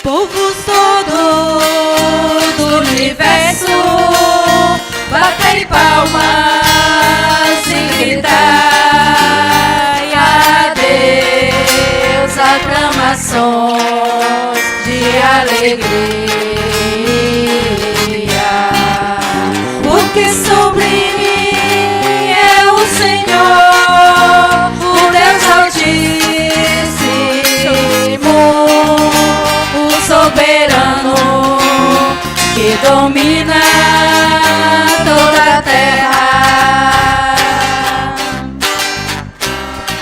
Povos todos do universo, batei palmas e gritai a Deus aclamações de alegria, porque sublime é o Senhor, o Deus Altíssimo, o soberano que domina toda a terra.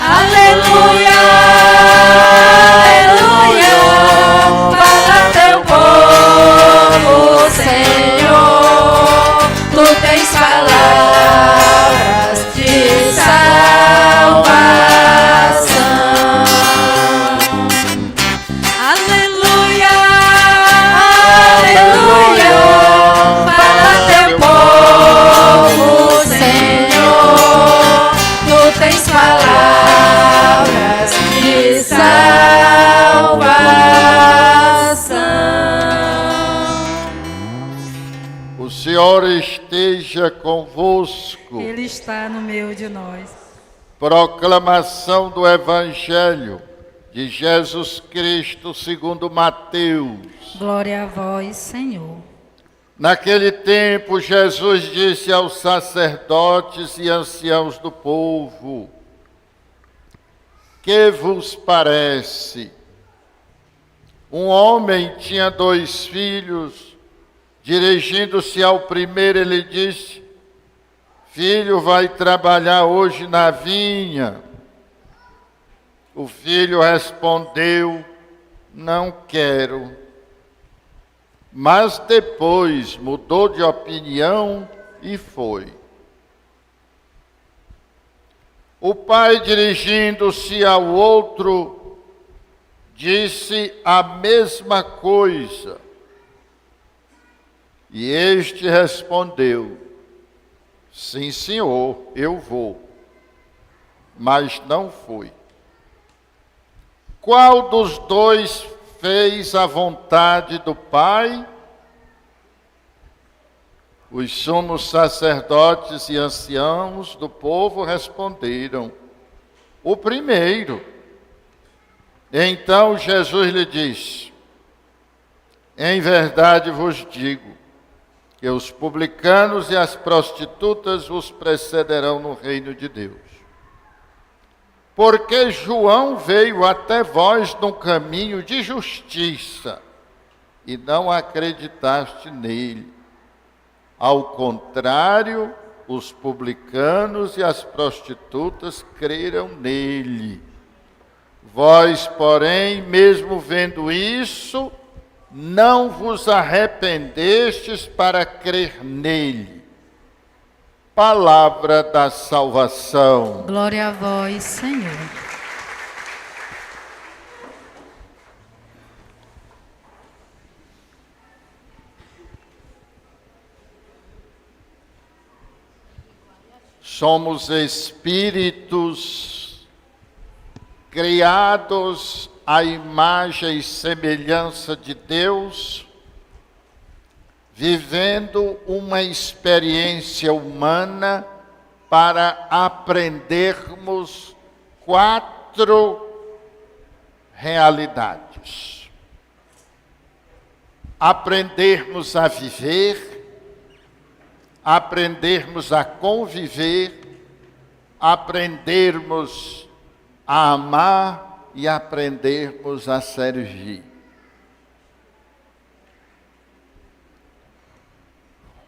Aleluia, aleluia, fala teu povo, Senhor, tu tens palavras de salvação. Aleluia, aleluia, fala teu povo, Senhor, tu tens palavras de salvação. O Senhor esteja convosco. Ele está no meio de nós. Proclamação do Evangelho de Jesus Cristo segundo Mateus. Glória a vós, Senhor. Naquele tempo, Jesus disse aos sacerdotes e anciãos do povo: que vos parece? Um homem tinha 2 filhos. Dirigindo-se ao primeiro, ele disse: filho, vai trabalhar hoje na vinha. O filho respondeu: não quero. Mas depois mudou de opinião e foi. O pai, dirigindo-se ao outro, disse a mesma coisa. E este respondeu: sim, senhor, eu vou. Mas não foi. Qual dos 2 fez a vontade do Pai? Os sumos sacerdotes e anciãos do povo responderam: o primeiro. Então Jesus lhe disse: em verdade vos digo, que os publicanos e as prostitutas vos precederão no reino de Deus. Porque João veio até vós num caminho de justiça, e não acreditaste nele. Ao contrário, os publicanos e as prostitutas creram nele. Vós, porém, mesmo vendo isso, não vos arrependestes para crer nele. Palavra da salvação. Glória a vós, Senhor. Somos espíritos criados à imagem e semelhança de Deus, vivendo uma experiência humana para aprendermos 4 realidades. Aprendermos a viver, aprendermos a conviver, aprendermos a amar e aprendermos a servir.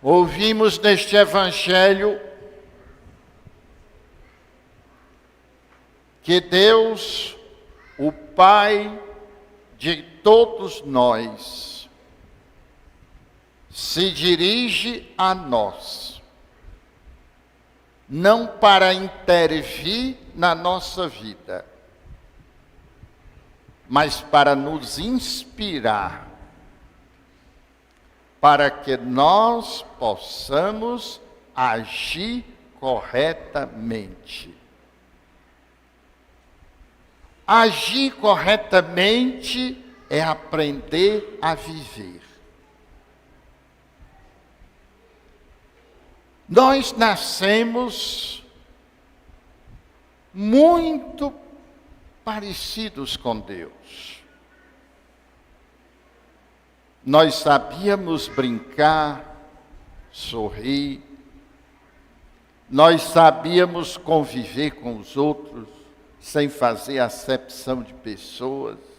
Ouvimos neste Evangelho que Deus, o Pai de todos nós, se dirige a nós, não para intervir na nossa vida, mas para nos inspirar, para que nós possamos agir corretamente. Agir corretamente é aprender a viver. Nós nascemos muito parecidos com Deus. Nós sabíamos brincar, sorrir, nós sabíamos conviver com os outros sem fazer acepção de pessoas.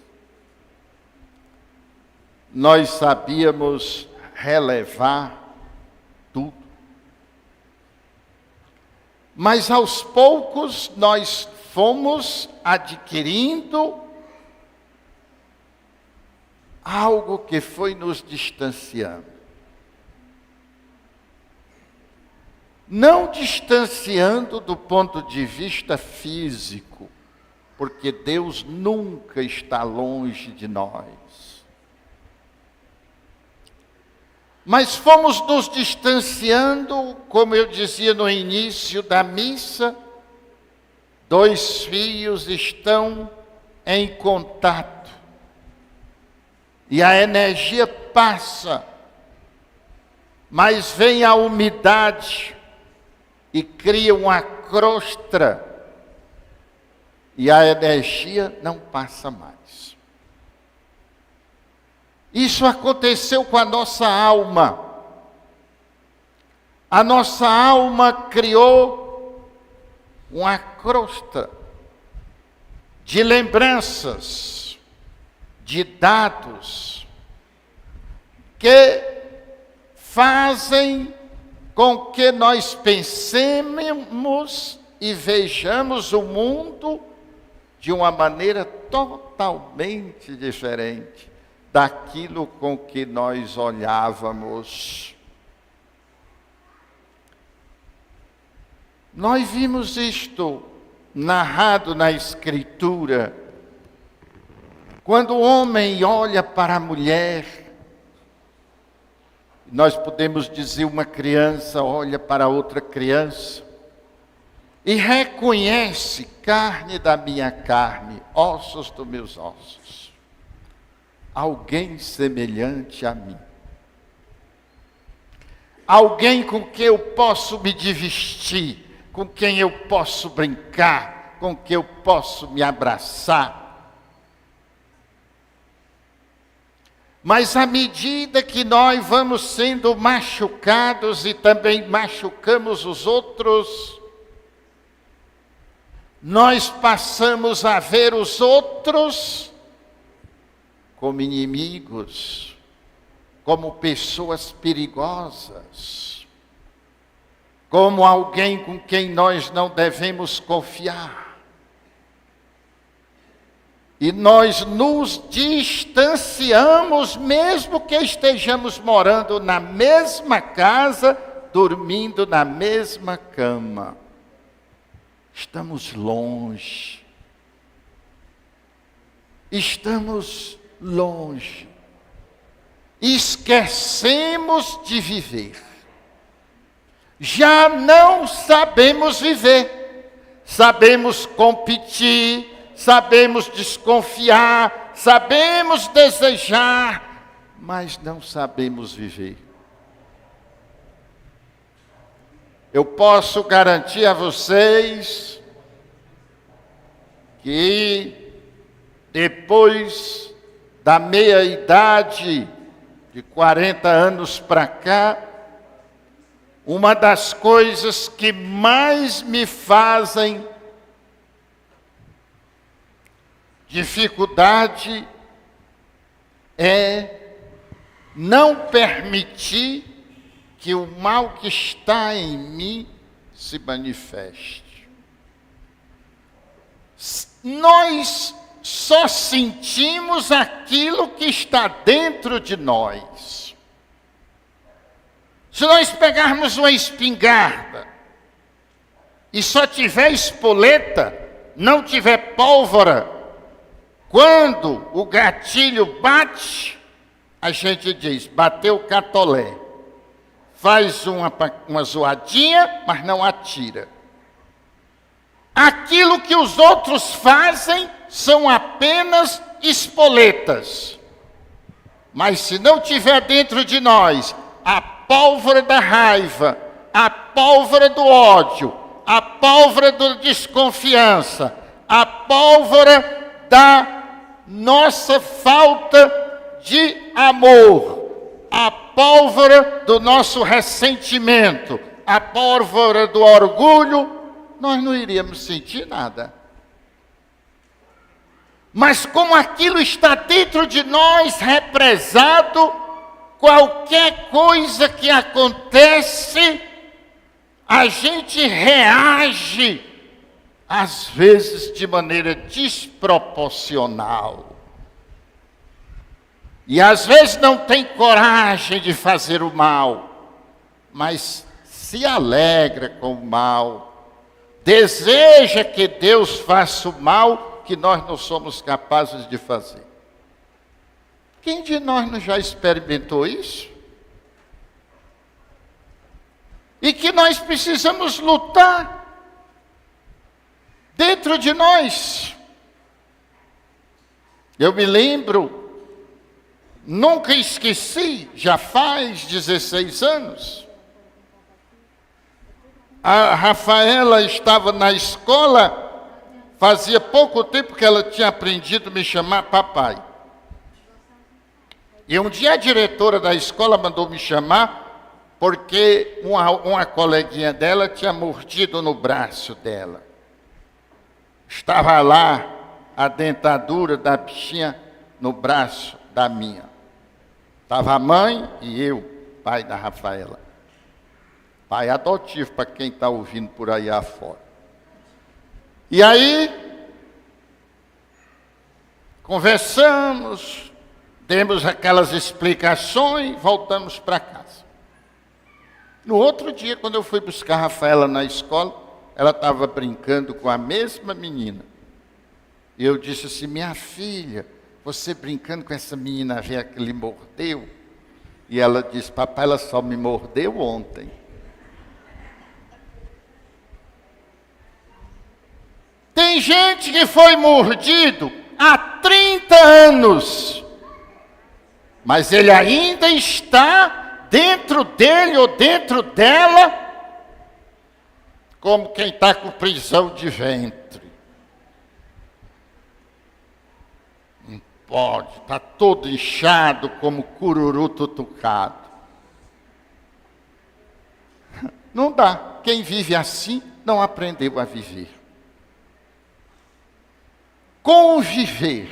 Nós sabíamos relevar tudo. Mas aos poucos nós fomos adquirindo algo que foi nos distanciando. Não distanciando do ponto de vista físico, porque Deus nunca está longe de nós. Mas fomos nos distanciando, como eu dizia no início da missa, dois fios estão em contato. E a energia passa, mas vem a umidade e cria uma crosta, e a energia não passa mais. Isso aconteceu com a nossa alma. A nossa alma criou uma crosta de lembranças, de dados, que fazem com que nós pensemos e vejamos o mundo de uma maneira totalmente diferente daquilo com que nós olhávamos. Nós vimos isto narrado na Escritura, quando o homem olha para a mulher. Nós podemos dizer, uma criança olha para outra criança e reconhece: carne da minha carne, ossos dos meus ossos. Alguém semelhante a mim. Alguém com quem eu posso me divertir, com quem eu posso brincar, com quem eu posso me abraçar. Mas à medida que nós vamos sendo machucados e também machucamos os outros, nós passamos a ver os outros como inimigos, como pessoas perigosas, como alguém com quem nós não devemos confiar. E nós nos distanciamos, mesmo que estejamos morando na mesma casa, dormindo na mesma cama. Estamos longe. Estamos longe. Esquecemos de viver. Já não sabemos viver. Sabemos competir, sabemos desconfiar, sabemos desejar, mas não sabemos viver. Eu posso garantir a vocês que depois da meia-idade, de 40 anos para cá, uma das coisas que mais me fazem dificuldade é não permitir que o mal que está em mim se manifeste. Nós só sentimos aquilo que está dentro de nós. Se nós pegarmos uma espingarda e só tiver espoleta, não tiver pólvora, quando o gatilho bate, a gente diz: bateu o catolé. Faz uma zoadinha, mas não atira. Aquilo que os outros fazem são apenas espoletas. Mas se não tiver dentro de nós a pólvora da raiva, a pólvora do ódio, a pólvora da desconfiança, a pólvora da nossa falta de amor, a pólvora do nosso ressentimento, a pólvora do orgulho, nós não iríamos sentir nada. Mas como aquilo está dentro de nós, represado, qualquer coisa que acontece, a gente reage, às vezes de maneira desproporcional. E às vezes não tem coragem de fazer o mal, mas se alegra com o mal, deseja que Deus faça o mal que nós não somos capazes de fazer. Quem de nós não já experimentou isso? E que nós precisamos lutar dentro de nós. Eu me lembro, nunca esqueci, já faz 16 anos. A Rafaela estava na escola, fazia pouco tempo que ela tinha aprendido a me chamar papai. E um dia a diretora da escola mandou me chamar porque uma coleguinha dela tinha mordido no braço dela. Estava lá a dentadura da bichinha no braço da minha. Estava a mãe e eu, pai da Rafaela. Pai adotivo para quem está ouvindo por aí afora. E aí, conversamos, demos aquelas explicações, voltamos para casa. No outro dia, quando eu fui buscar a Rafaela na escola, ela estava brincando com a mesma menina. E eu disse assim, minha filha, você brincando com essa menina velha que lhe mordeu? E ela disse, papai, ela só me mordeu ontem. Tem gente que foi mordido há 30 anos, mas ele ainda está dentro dele ou dentro dela, como quem está com prisão de ventre. Não pode, está todo inchado como cururu tutucado. Não dá. Quem vive assim não aprendeu a viver. Conviver.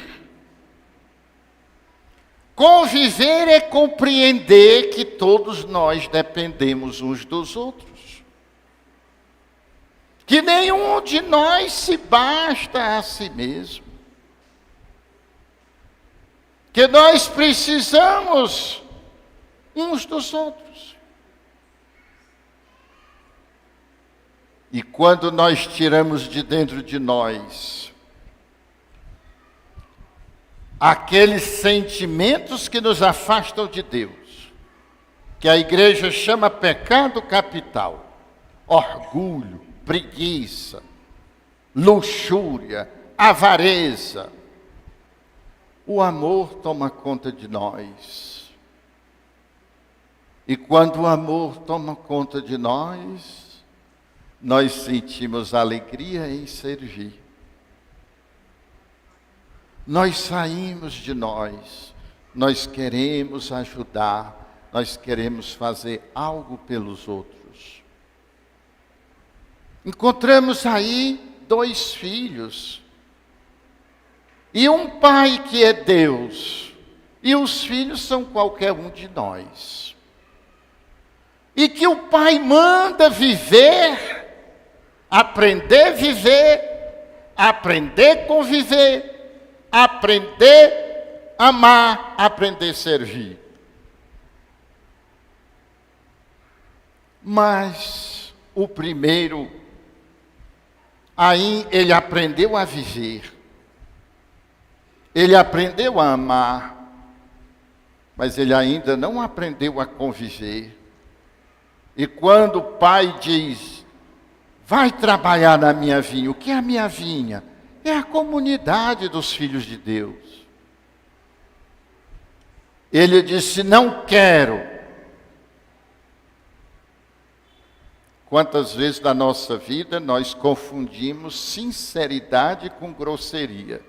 Conviver é compreender que todos nós dependemos uns dos outros. Que nenhum de nós se basta a si mesmo. Que nós precisamos uns dos outros. E quando nós tiramos de dentro de nós aqueles sentimentos que nos afastam de Deus, que a igreja chama pecado capital, orgulho, preguiça, luxúria, avareza, o amor toma conta de nós. E quando o amor toma conta de nós, nós sentimos alegria em servir. Nós saímos de nós queremos ajudar, nós queremos fazer algo pelos outros. Encontramos aí 2 filhos, e um pai que é Deus, e os filhos são qualquer um de nós. E que o pai manda viver, aprender a viver, aprender a conviver, aprender a amar, aprender a servir. Mas o primeiro, aí ele aprendeu a viver, ele aprendeu a amar, mas ele ainda não aprendeu a conviver. E quando o pai diz, vai trabalhar na minha vinha, o que é a minha vinha? É a comunidade dos filhos de Deus. Ele disse: não quero. Quantas vezes na nossa vida nós confundimos sinceridade com grosseria?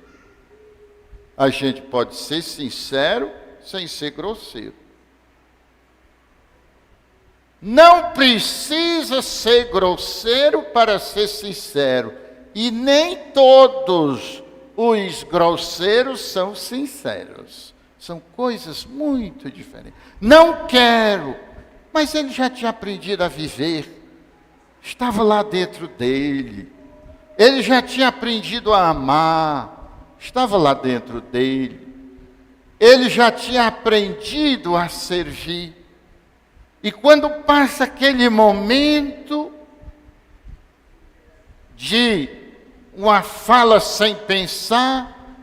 A gente pode ser sincero sem ser grosseiro. Não precisa ser grosseiro para ser sincero. E nem todos os grosseiros são sinceros. São coisas muito diferentes. Não quero. Mas ele já tinha aprendido a viver. Estava lá dentro dele. Ele já tinha aprendido a amar. Estava lá dentro dele. Ele já tinha aprendido a servir. E quando passa aquele momento de uma fala sem pensar,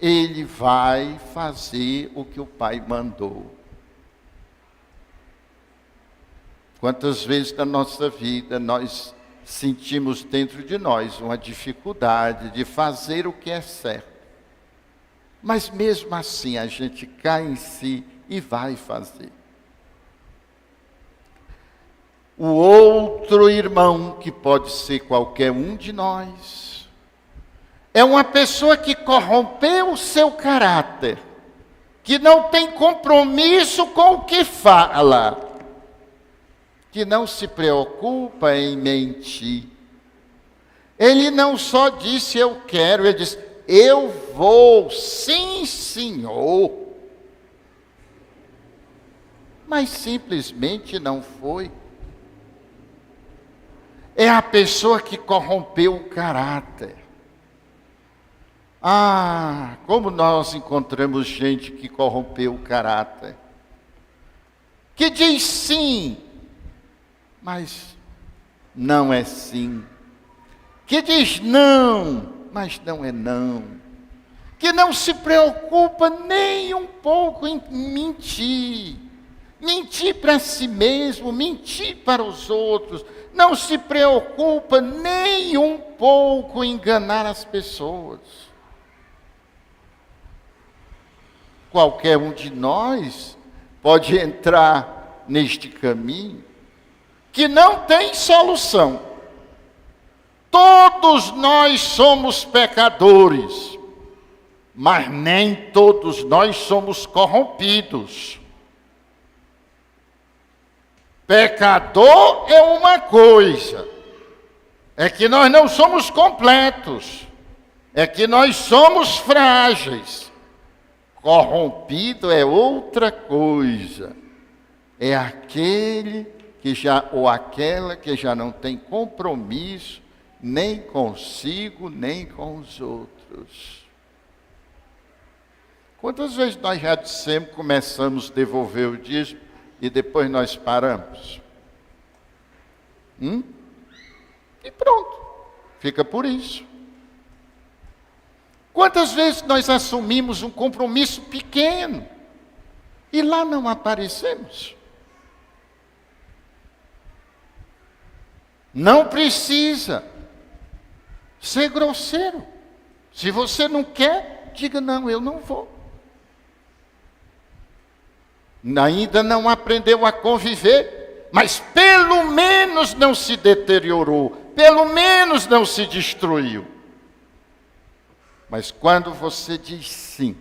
ele vai fazer o que o pai mandou. Quantas vezes na nossa vida nós sentimos dentro de nós uma dificuldade de fazer o que é certo. Mas mesmo assim a gente cai em si e vai fazer. O outro irmão, que pode ser qualquer um de nós, é uma pessoa que corrompeu o seu caráter, que não tem compromisso com o que fala, que não se preocupa em mentir. Ele não só disse eu quero, ele disse eu vou, sim senhor. Mas simplesmente não foi. É a pessoa que corrompeu o caráter. Ah, como nós encontramos gente que corrompeu o caráter. Que diz sim, mas não é sim. Que diz não, mas não é não. Que não se preocupa nem um pouco em mentir. Mentir para si mesmo, mentir para os outros. Não se preocupa nem um pouco em enganar as pessoas. Qualquer um de nós pode entrar neste caminho que não tem solução. Todos nós somos pecadores, mas nem todos nós somos corrompidos. Pecador é uma coisa, é que nós não somos completos, é que nós somos frágeis. Corrompido é outra coisa, é aquele que já, ou aquela que já não tem compromisso, nem consigo, nem com os outros. Quantas vezes nós já dissemos, começamos a devolver o dízimo, e depois nós paramos? E pronto, fica por isso. Quantas vezes nós assumimos um compromisso pequeno e lá não aparecemos? Não precisa ser grosseiro. Se você não quer, diga não, eu não vou. Ainda não aprendeu a conviver, mas pelo menos não se deteriorou, pelo menos não se destruiu. Mas quando você diz sim,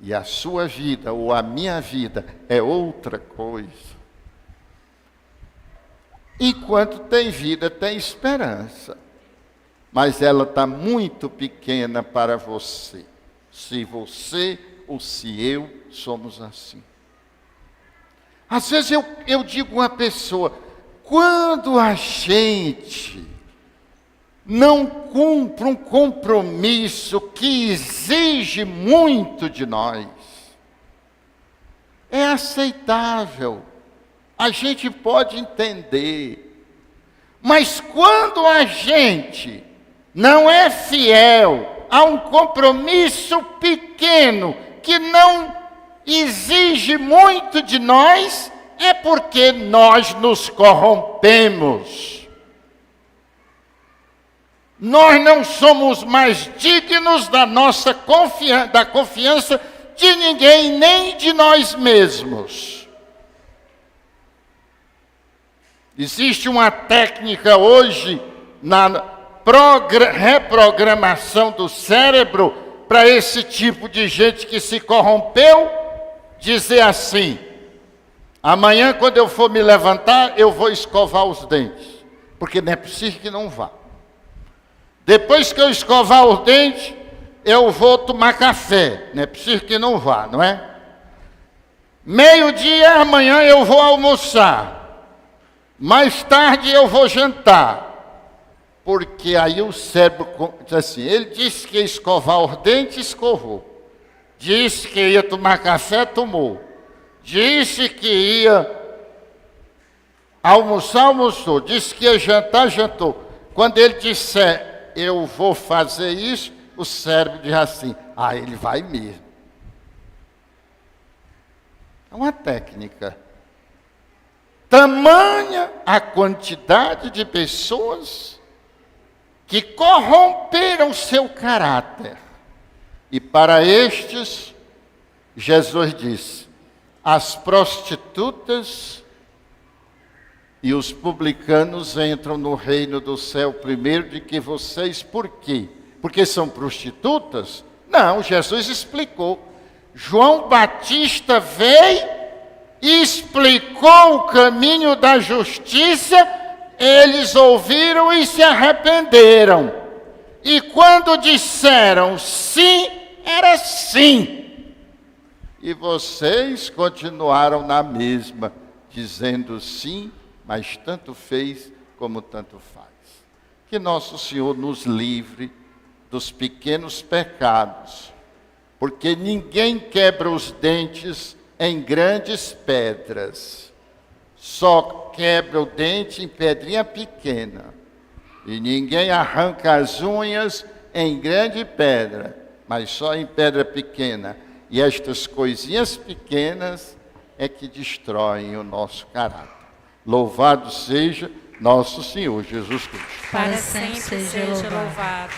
e a sua vida ou a minha vida é outra coisa, enquanto tem vida, tem esperança, mas ela está muito pequena para você, se você ou se eu somos assim. Às vezes eu digo a uma pessoa, quando a gente não cumpre um compromisso que exige muito de nós, é aceitável, a gente pode entender, mas quando a gente não é fiel a um compromisso pequeno, que não exige muito de nós, é porque nós nos corrompemos. Nós não somos mais dignos da nossa da confiança de ninguém, nem de nós mesmos. Existe uma técnica hoje na reprogramação do cérebro para esse tipo de gente que se corrompeu, dizer assim: amanhã, quando eu for me levantar, eu vou escovar os dentes, porque não é possível que não vá. Depois que eu escovar os dentes, eu vou tomar café, não é possível que não vá, não é? Meio-dia, amanhã eu vou almoçar. Mais tarde eu vou jantar. Porque aí o cérebro diz assim, ele disse que ia escovar os dentes, escovou. Disse que ia tomar café, tomou. Disse que ia almoçar, almoçou. Disse que ia jantar, jantou. Quando ele disser, eu vou fazer isso, o cérebro diz assim, ele vai mesmo. É uma técnica. Tamanha a quantidade de pessoas que corromperam seu caráter. E para estes, Jesus disse, as prostitutas e os publicanos entram no reino do céu primeiro de que vocês. Por quê? Porque são prostitutas? Não, Jesus explicou. João Batista veio e explicou o caminho da justiça, eles ouviram e se arrependeram. E quando disseram sim, era sim. E vocês continuaram na mesma, dizendo sim, mas tanto fez como tanto faz. Que nosso Senhor nos livre dos pequenos pecados, porque ninguém quebra os dentes em grandes pedras, só quebra o dente em pedrinha pequena, e ninguém arranca as unhas em grande pedra, mas só em pedra pequena, e estas coisinhas pequenas é que destroem o nosso caráter. Louvado seja nosso Senhor Jesus Cristo. Para sempre seja louvado.